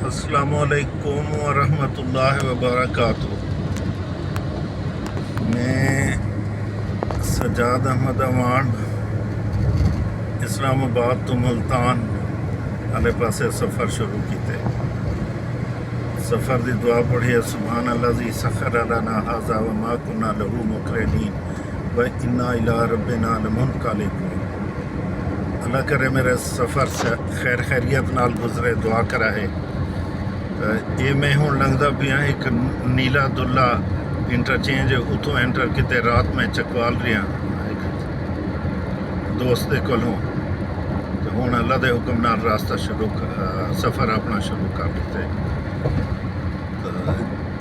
अस्सलामुअलैकुम वरहमतुल्लाहि वबरकातुहू। मैं सजाद अहमद अवान इस्लामाबाद तो मुल्तान आले पासे सफ़र शुरू किते। सफ़र की दुआ पढ़ी है, सुभान अल्लज़ी सख़र लना हाज़ा व मा कुन्ना लहू मुक़रिनीन व इन्ना इला रब्बिना लमुनक़लिबून। अल्लाह करे मेरे सफ़र से खैर खैरियत नाल गुजरे, दुआ करा है। ये मैं हूँ लंघदा पिया एक नीला दुल्ला इंटरचेंज, उतों एंटर किते रात में चकवाल रहा एक दोस्त के कोलों, तो हूँ अल्लाह के हुक्म नाल रास्ता शुरू सफ़र अपना शुरू कर दिते। तो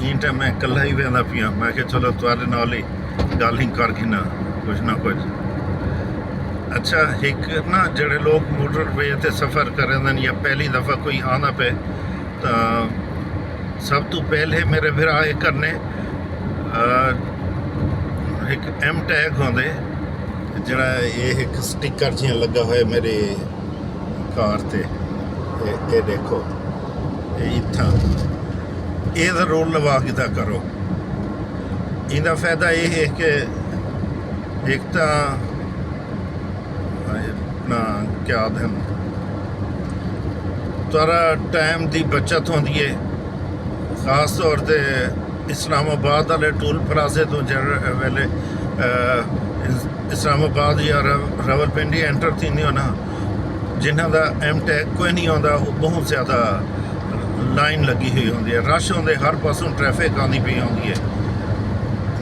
इन टाइम मैं कला ही वहदा पिया, मैं कि चलो तुहाडे नाल ही गल ही कर गिना कुछ ना कुछ। अच्छा, एक ना जेडे लोग मोटरवे ते सफ़र करें या पहली दफ़ा कोई आना पे, तो सब तो पहले मेरे फिर आए करने एक एम टैग होंदे, जरा ये एक स्टिकर जिहा लगा हुआ मेरे कार ते, ये देखो ये इत्थां ये जरूर लवा के करो। इनका फायदा ये है कि एक तो अपना क्या आदम तुहारा टाइम की बचत होंदी है, खास तौर पर इस्लामाबाद वाले टूल प्लाजे तो वेले इस्लामाबाद या रावलपिंडी एंटर थी ना, जिन्हों का एम टैग कोई नहीं आता, वो बहुत ज़्यादा लाइन लगी हुई होंगी है, रश होंगे, हर पासों ट्रैफिक आती पई होंगी है।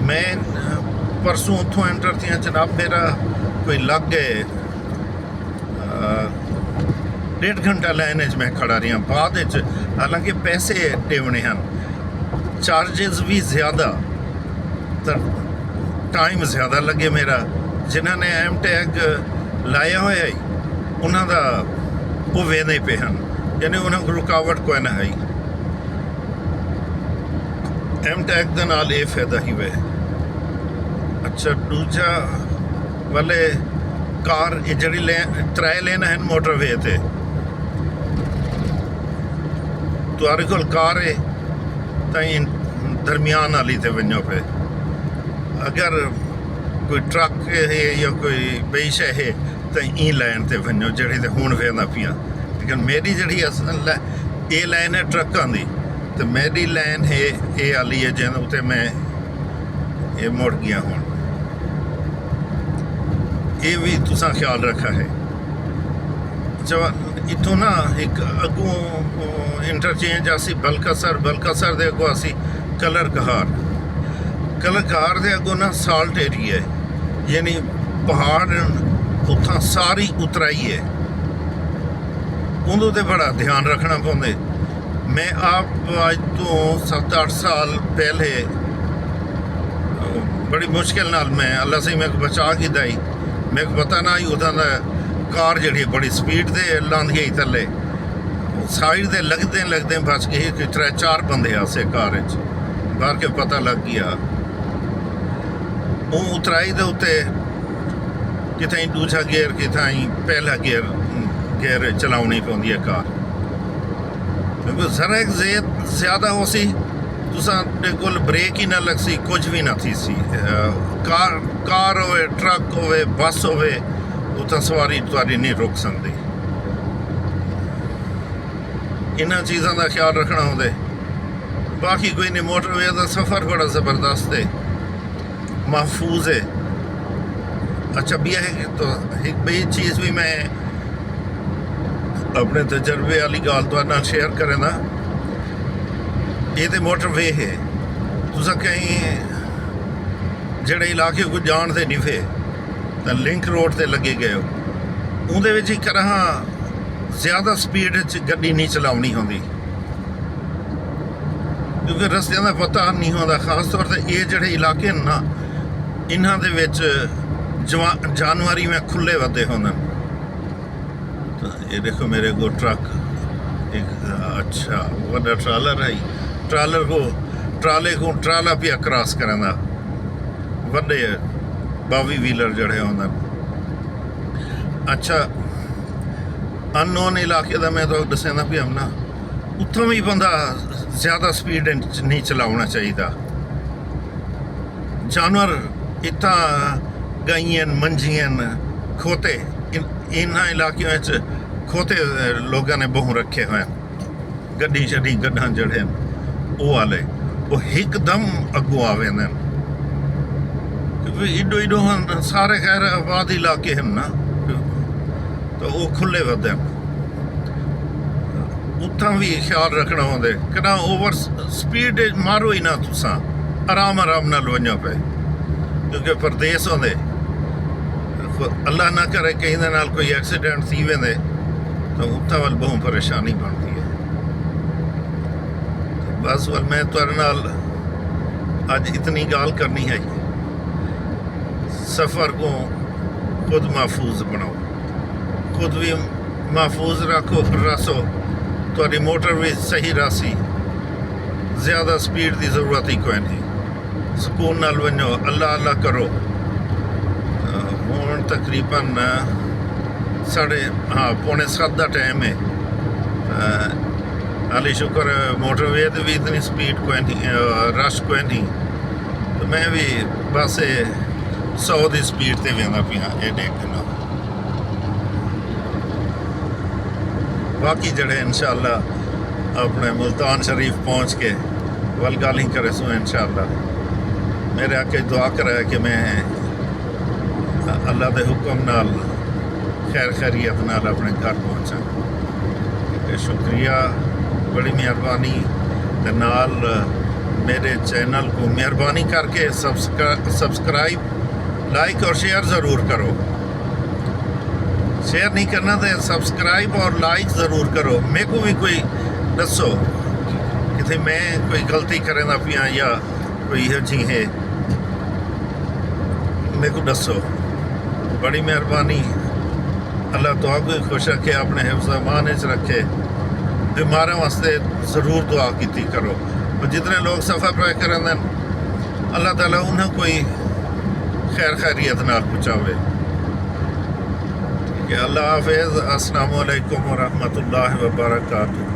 मैं परसों उतों एंटर थी जनाब, मेरा कोई लग गए 1.5 घंटा लाइन मैं खड़ा रहा। बाद हालांकि पैसे टेवने हैं, चार्जिज भी ज़्यादा, तो टाइम ज़्यादा लगे मेरा। जिन्होंने एम टैग लाया हुआ है उन्होंने वो वेदे पे हैं, यानी उन्होंने रुकावट कोई ना है। एम टैग के नाल ये फायदा ही वे। अच्छा, दूजा वाले कार जी त्रै लेन है मोटरवे ते, तुहारे कोल कार है ताई दरमियान वाली ते वञो पे। अगर कोई ट्रक है या कोई बई शै है तो ई लाइन ते वञो जड़ी ते हुण वेंदा पिया। लेकिन मेरी जड़ी असल ये लाइन है ट्रकों की, तो मेरी लाइन है ये वाली है जिन उत्ते मैं ये मुड़ गया हूँ। ये भी तुसा ख्याल रखा है। अच्छा, इतों ना एक अगों इंटरचेंज आसी बलकासर, बलकासर दे अगों आसी कलर कहार, कलर कहार दे अगों ना साल्ट एरिया है, यानी पहाड़ उत्थां सारी उतराई है, उन्दों ते बड़ा ध्यान रखना पौंदे। मैं आप अज तो 7-8 साल पहले बड़ी मुश्किल नाल मैं अल्लाह से मैं बचा के दाई, मेरे को पता ना ही उदा कार जी बड़ी स्पीड से लाँदी गई थले, साइड से लगते लगते बच गई कि 3-4 बंदे आसे कार बाहर के पता लग गया। वो उतराई के उत्ते कितें दूजा गेयर कितें पहला गेयर चलानी पौंदी है कार, क्योंकि जरा एक ज़्यादा हो सी तुसा कोल ब्रेक ही ना लग सी, कुछ भी ना थी सी। कार होवे, ट्रक होवे, बस होवे, उत्थां सवारी तुहाडी नहीं रुक सकती। इन्हां चीज़ों का ख्याल रखना होंदे। बाकी कोई नहीं, मोटरवे का सफ़र बड़ा ज़बरदस्त है, महफूज है। अच्छा भी है, तो एक बई चीज़ भी मैं अपने तजर्बे वाली गल तुहाडे नाल शेयर करें ना, ये तो मोटरवे है, तुसा कहीं जेड़े इलाके को जानते नहीं थे तो लिंक रोड ते लगे गए हो, उहदे विच इक तरह ज़्यादा स्पीड गड्डी नहीं चलानी होंदी, क्योंकि रस्तियां का पता नहीं होता। खास तौर पर ये जेड़े इलाके ना, इन्हां दे विच जानवरी में खुले वधे होंदे। तो ये देखो मेरे को ट्रक एक अच्छा वड्डा ट्रालर है, ट्राले को ट्राला पिया क्रॉस करना, वड्डे 22 व्हीलर जड़े होंदे। अच्छा, अननोन इलाके का मैं तो दस्सना भी हमना ਉੱਥੋਂ ਵੀ ਬੰਦਾ ਜ਼ਿਆਦਾ ਸਪੀਡ ਨਹੀਂ ਚਲਾਉਣਾ ਚਾਹੀਦਾ। ਜਾਨਵਰ ਇੱਥਾਂ ਗਾਈਆਂ ਮੰਝੀਆਂ ਖੋਤੇ ਇਹਨਾਂ ਇਲਾਕਿਆਂ ਵਿੱਚ ਖੋਤੇ ਲੋਕਾਂ ਨੇ ਬਹੁ ਰੱਖੇ ਹੋਏ ਗੱਡੀ ਛੱਡੀ ਗੱਡਾਂ ਜਿਹੜੇ ਉਹ ਵਾਲੇ ਉਹ ਇੱਕਦਮ ਅੱਗੋਂ ਆਵੇ ਨੇ ਇਡੋ ਇਡੋ ਹਨ ਸਾਰੇ ਖੈਰ ਆਬਾਦ ਇਲਾਕੇ ਹਨ ਨਾ ਤਾਂ ਉਹ ਖੁੱਲੇ ਵੱਧਦੇ ਉੱਥਾਂ ਵੀ ਖਿਆਲ ਰੱਖਣਾ ਹੁੰਦੇ ਕਿੰਨਾ ਓਵਰ ਸਪੀਡ ਮਾਰੋ ਹੀ ਨਾ ਤੁਸਾਂ ਆਰਾਮ ਨਾਲ ਵੰਜਾ ਪਏ ਕਿਉਂਕਿ ਪਰਦੇਸ ਹੁੰਦੇ ਅੱਲਾ ਨਾ ਕਰੇ ਕਿਸੇ ਦੇ ਨਾਲ ਕੋਈ ਐਕਸੀਡੈਂਟ ਥੀ ਵੇਂਦੇ ਤਾਂ ਉੱਥਾਂ ਵੱਲ ਬਹੁਤ ਪਰੇਸ਼ਾਨੀ ਬਣਦੀ ਹੈ। ਬਸ ਵੱਲ ਮੈਂ ਤੁਹਾਡੇ ਨਾਲ ਅੱਜ ਇਤਨੀ ਗੱਲ ਕਰਨੀ ਹੈ सफ़र को खुद महफूज बनाओ, खुद भी महफूज रसो तो मोटर भी सही रासी ज़्यादा स्पीड की ज़रूरत ही कोई नहीं सुकून नाल वनो अल्लाह अल्लाह करो। हुण तकरीबन 6:30 का टाइम है हाली शुक्र मोटरवे तो भी इतनी स्पीड कोई नहीं रश कोई नहीं तो मैं भी बस 100 की स्पीड से वेंदा पिया ये देखना बाकी जड़े इंशाअल्लाह अपने मुल्तान शरीफ पहुँच के वल गल ही करे सो इंशाअल्लाह मेरे आके दुआ करा कि मैं अल्लाह के हुक्म नाल खैर खैरियत नाल अपने घर पहुँचा। शुक्रिया बड़ी मेहरबानी ते नाल मेरे चैनल को मेहरबानी करके सब्सक्राइब लाइक और शेयर ज़रूर करो। शेयर नहीं करना तो सब्सक्राइब और लाइक ज़रूर करो। मेरे को भी कोई दसो कि मैं कोई गलती करें पिया या कोई यह चीज़ है मेरे को दसो बड़ी मेहरबानी। अल्लाह दुआ को खुश रखे अपने हिफ्ज़ अमान रखे। बीमारों वास्ते ज़रूर दुआ की करो। जितने लोग सफ़र पर करें अल्लाह ताला उन्हें कोई खैर खैरियत नाल पहुँचावे। ठीक है अल्लाह हाफिज़। अस्सलामु अलैकुम व रहमतुल्लाहि व बरकातुहू।